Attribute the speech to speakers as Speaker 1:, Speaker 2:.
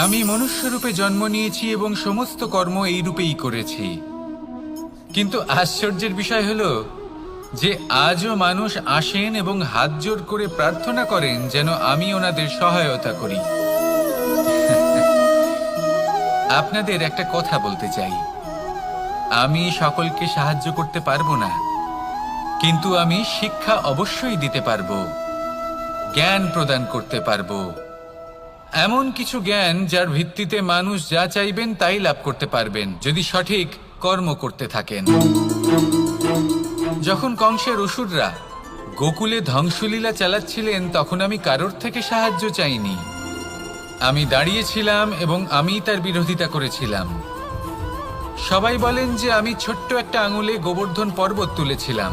Speaker 1: আমি মনুষ্যরূপে জন্ম নিয়েছি এবং সমস্ত কর্ম এই রূপেই করেছি। কিন্তু আশ্চর্যের বিষয় হলো যে আজও মানুষ আসেন এবং হাত জোড় করে প্রার্থনা করেন যেন আমি ওনাদের সহায়তা করি। আপনাদের একটা কথা বলতে চাই, আমি সকলকে সাহায্য করতে পারবো না, কিন্তু আমি শিক্ষা অবশ্যই দিতে পারবো, জ্ঞান প্রদান করতে পারবো, এমন কিছু জ্ঞান যার ভিত্তিতে মানুষ যা চাইবেন তাই লাভ করতে পারবেন যদি সঠিক কর্ম করতে থাকেন। যখন কংসের অসুররা গোকুলে ধ্বংসলীলা চালাচ্ছিলেন তখন আমি কারোর থেকে সাহায্য চাইনি। আমি দাঁড়িয়েছিলাম এবং আমি তার বিরোধিতা করেছিলাম। সবাই বলেন যে আমি ছোট্ট একটা আঙুলে গোবর্ধন পর্বত তুলেছিলাম।